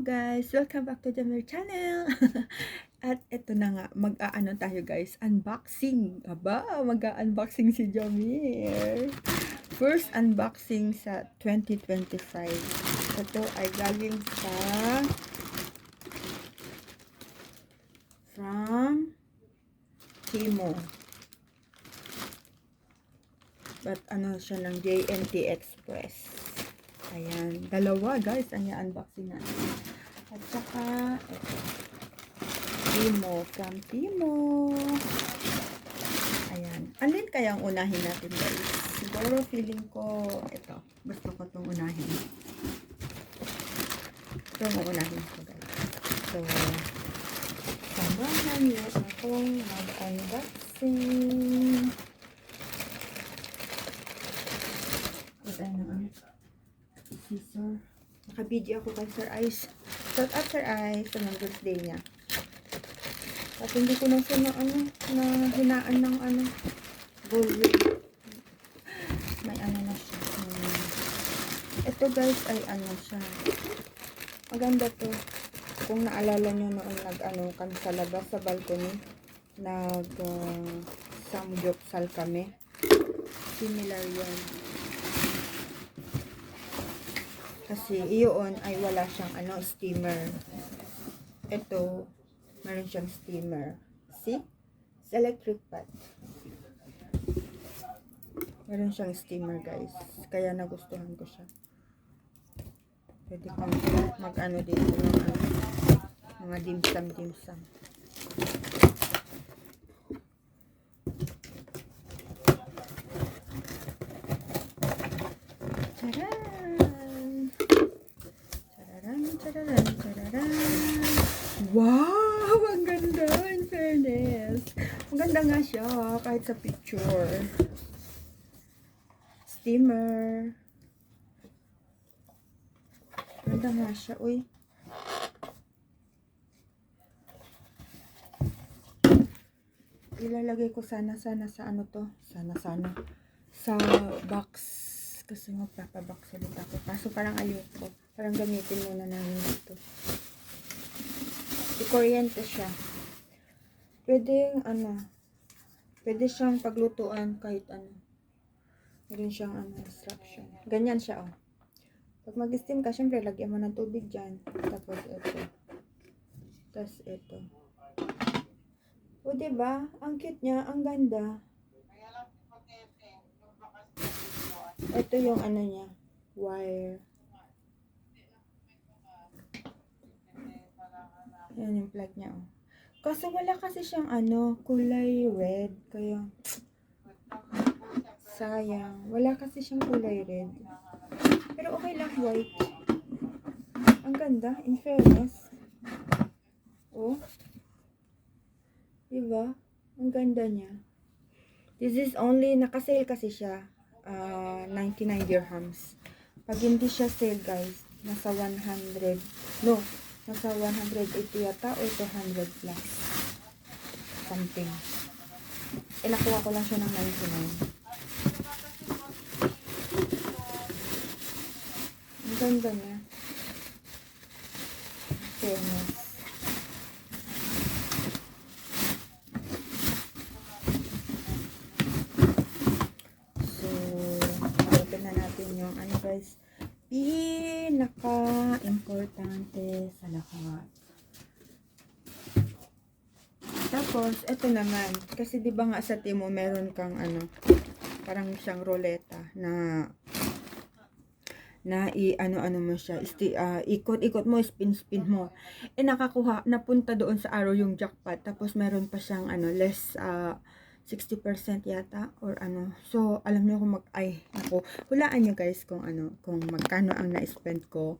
guys! Welcome back to Jamir channel! At ito na nga, mag-aano tayo guys, unboxing! Aba, mag-unboxing si Jamir! First unboxing sa 2025. Ito ay galing from Timo. But ano siya ng JNT Express. Ayan, dalawa guys, ang i-unboxing natin. At saka, ito. Timo, from Timo. Ayan. Alin kaya ang unahin natin guys? Siguro feeling ko, ito. Gusto ko itong unahin. Ito ang unahin ko guys. So, samahan niyo akong mag-unboxing. At ano, scissor. Naka-video ako kay Sir Ice. Shout out Sir Ice sa mga birthday niya. At hindi ko na siya na hinaan ng volume. May ano na siya. Ito guys ay ano siya. Maganda to. Kung naalala nyo noon kami sa labas sa balcony. Samgyupsal kami. Similar yan. Kasi iyon ay wala siyang steamer. Ito, meron siyang steamer. See? It's electric pot. Meron siyang steamer guys. Kaya nagustuhan ko siya. Pwede kang mag-ano dito ng mga dimsum. Tararan. Wow! Ang ganda! In fairness. Ang ganda nga siya kahit sa picture. Steamer. Ganda nga siya. Uy. Ilalagay ko sana sa ano to. Sana. Sa box. Kasi magpapabox ulit ako. Kaso parang ayoko. Parang gamitin muna namin ito. I-kuryente siya. Pwede siyang paglutuan kahit ano. Meron siyang instruction. Ganyan siya, oh. Pag mag-steam ka, syempre, lagyan mo ng tubig dyan. Tapos ito. Tapos ito. O, diba? Ang cute niya. Ang ganda. Ito yung niya. Wire. Yan yung plug niya, oh. Kaso wala kasi siyang kulay red. Kaya, sayang. Wala kasi siyang kulay red. Pero okay lang, white. Ang ganda, in fairness. Oh. Diba? Ang ganda niya. This is only, nakasale kasi siya. 99 dirhams. Pag hindi siya sale, guys, nasa 100. No. Nasa 180 yata or 200 plus. Something. Nakuha ko lang siya ng 99. Ang ganda niya. Fairness. So, open na natin yung guys. Pinaka-importante sa lahat. Tapos, ito naman. Kasi diba nga sa Timo, meron kang parang siyang roleta na mo siya. Ikot-ikot mo, spin mo. Napunta doon sa arrow yung jackpot. Tapos, meron pa siyang less 60% yata or So, alam niyo kung hulaan niyo guys kung magkano ang na-spend ko.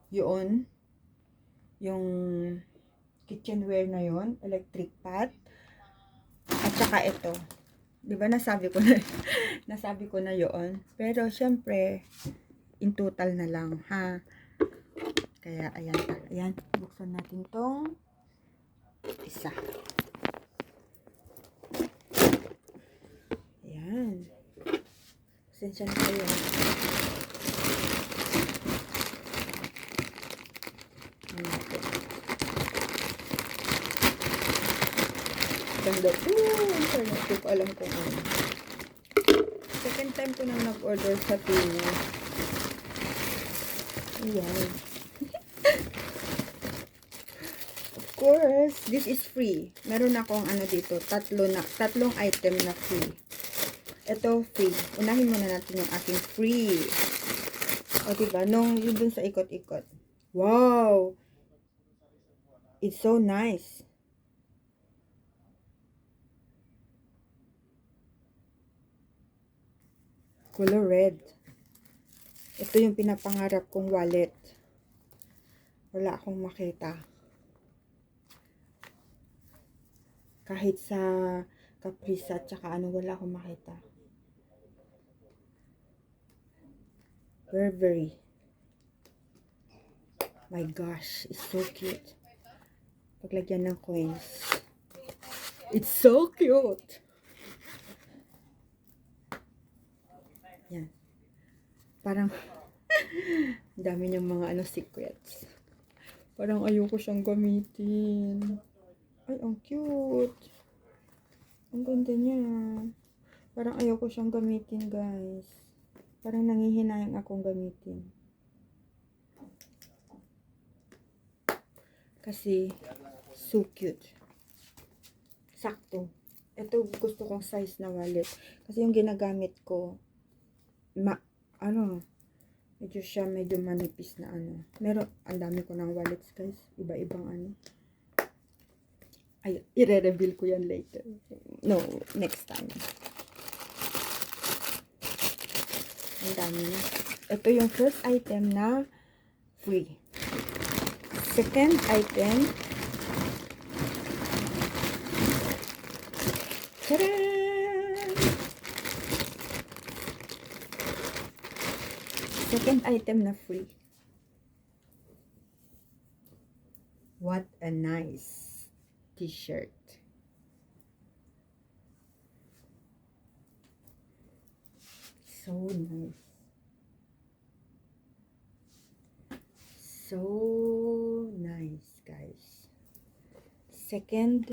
Yun. Yung kitchenware na yon, electric pot. At saka ito. 'Di ba nasabi ko na yun. Pero syempre in total na lang, ha. Kaya ayan, buksan natin tong isa. Ayan. Pasensya na kayo. siyang daw. Ang sarap. Hindi ko alam kung ano. Second time ko nang nag-order sa Temu. Ayan. Of course, this is free. Meron akong ano dito, tatlong item na free. Ito, free. Unahin muna natin yung aking free. O, diba? Yun dun sa ikot-ikot. Wow! It's so nice. Color red. Ito yung pinapangarap kong wallet. Wala akong makita. Kahit sa Caprice at saka ano, wala akong makita. Burberry. My gosh, it's so cute. Paglagyan ng coins. It's so cute. Yan. Parang dami niyang mga ano secrets. Parang ayoko siyang gamitin. Ay, ang cute. Ang ganda niya. Parang ayoko siyang gamitin, guys. Parang nangihinayang akong gamitin. Kasi, so cute. Sakto. Ito, gusto kong size na wallet. Kasi yung ginagamit ko, medyo manipis na ano. Meron, ang dami ko ng wallets, guys. Iba-ibang ano. Ay, i-reveal ko yan later. No, next time. Ang dami na. Ito yung first item na free. Second item. Tadaan! Second item na free. What a nice t-shirt. So nice. So nice, guys. Second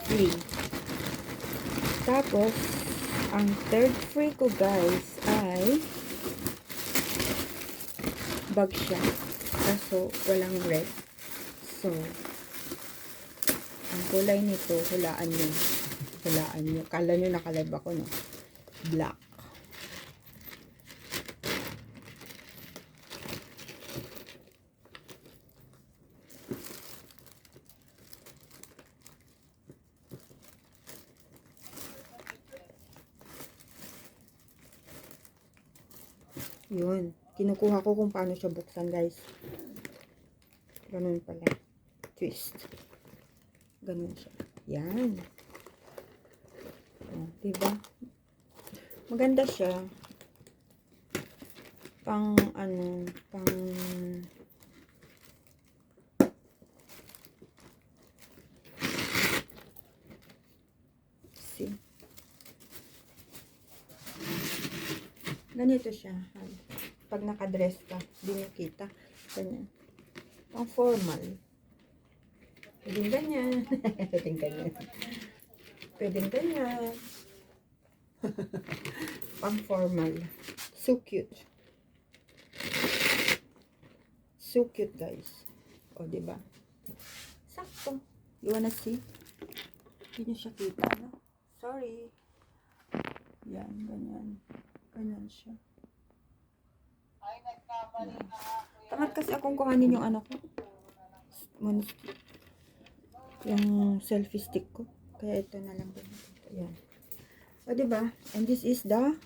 free. Tapos ang third free ko, guys, ay bag siya. Kaso walang red. So ang kulay nito, hulaan nyo. Kala nyo nakalive ako, no? Black. Yun. Kinukuha ko kung paano siya buksan, guys. Ganun pala. Twist. Ganun siya. Yan. Oh, diba? Maganda siya. Pang see. Ganito siya. Pag nakadress ka, hindi mo kita. Ganyan. Pang formal. Pwedeng ganyan. Pwedeng ganyan. Pwedeng ganyan. Pang formal. So cute. So cute, guys. O, diba? Sakto. You wanna see? Hindi niyo siya kita, no? Sorry. Yan, ganyan. Ganyan siya. Tamad kasi akong kuhanin yung ano ko. Yung selfie stick ko. Kaya ito na lang. Ayan. O, diba? And this is the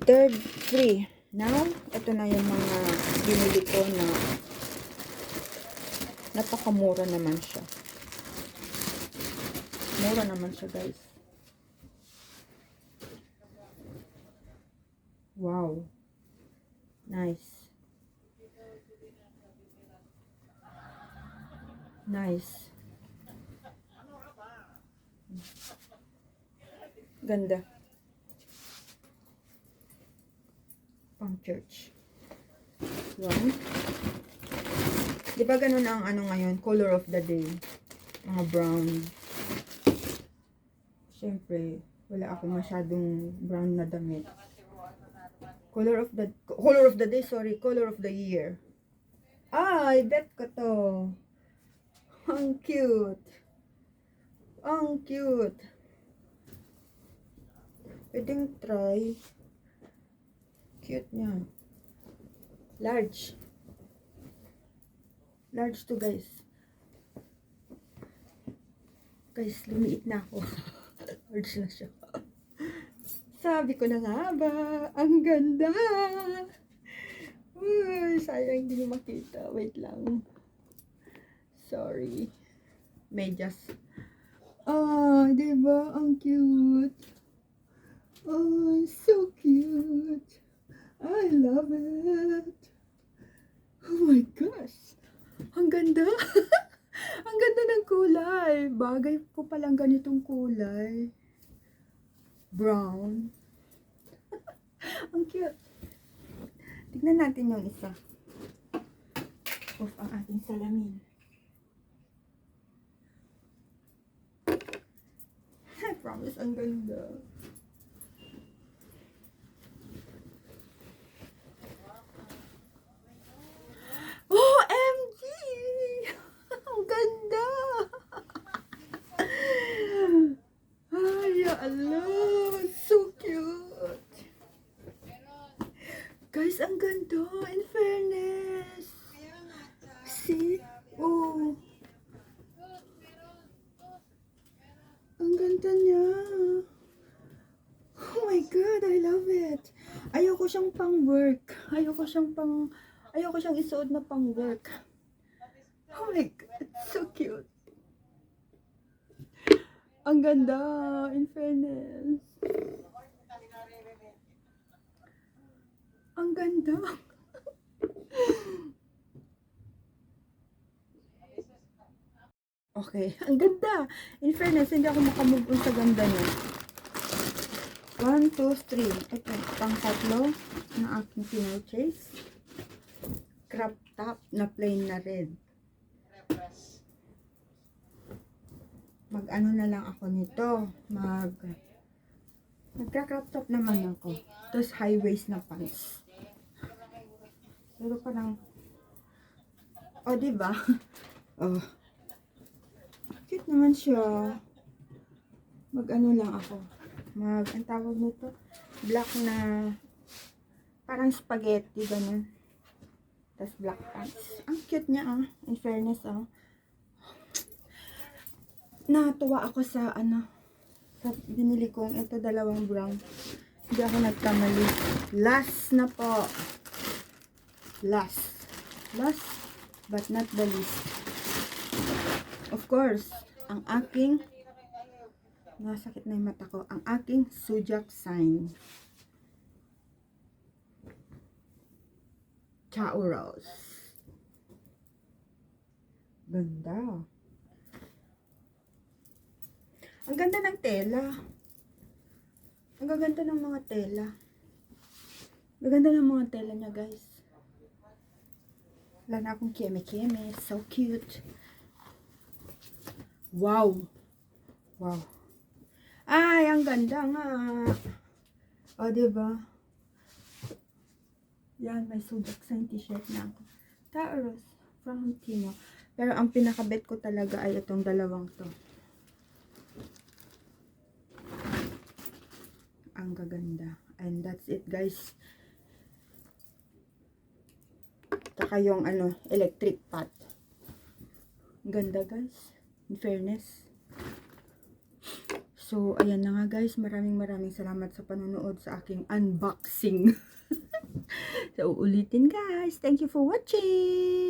third free. Now, ito na yung mga binili ko na napakamura naman siya. Mura naman siya, guys. Wow. Nice. Nice. Ganda. Pang church. One. Di ba ganun ang ano ngayon, color of the day? Mga brown. Siyempre, wala ako masyadong brown na damit. Color of the day, sorry, color of the year. Ay, bet ko to. Ang cute. Ang cute. Pwedeng try. Cute niya. Large. Large to guys. Guys, lumiit na ako. Large na siya. Sabi ko na nga ba, ang ganda. Uy, sayang hindi nyo makita. Wait lang. Sorry. Medyas. Ah, diba? Ang cute. Oh, so cute. I love it. Oh my gosh. Ang ganda. Ang ganda ng kulay. Bagay po palang ganitong kulay. Brown. Ang cute. Tignan natin yung isa. Off ang ating salamin. I promise, ang ganda. OMG! Ang ganda! Ay, ya Allah! So cute! Guys, ang ganda! In fairness! See? Oh! Ang ganda niya! Oh my God! I love it! Ayoko siyang pang work. Ayoko siyang isuot na pang work. Oh my God! So cute! Ang ganda! In fairness! Ang ganda! Okay, ang ganda! In fairness, hindi ako makamove on sa ganda niya. 1, 2, 3. Ito, pang tatlo na aking pinurchase. Crop top na plain na red. Mag-ano na lang ako nito. Nagka-crop top naman ako. Tapos high waist na pants. Pero parang, oh, diba? Oh. Cute naman siya. Mag-ano lang ako. Ang tawag nito, black na, parang spaghetti, ganun. Tapos black pants. Ang cute niya, ah. In fairness, ah. Natuwa ako sa, sa binili kong ito, dalawang brown. Hindi ako nagkamali. Last na po. Last but not the least. Of course, ang aking, nasakit na yung mata ko, ang aking zodiac sign. Taurus. Ganda. Ang ganda ng tela. Ang gaganda ng mga tela. Gaganda ng mga tela niya, guys. Wala na akong keme-keme. So cute. Wow. Wow. Ay, ang ganda nga. O, diba? Yan, may zodiac sign t-shirt na ako. Taurus from Timo. Pero ang pinakabet ko talaga ay itong dalawang to. Ang gaganda. And that's it, guys. Saka yung electric pot. Ganda, guys. In fairness. So, ayan na nga, guys. Maraming salamat sa panonood sa aking unboxing. So, uulitin, guys. Thank you for watching.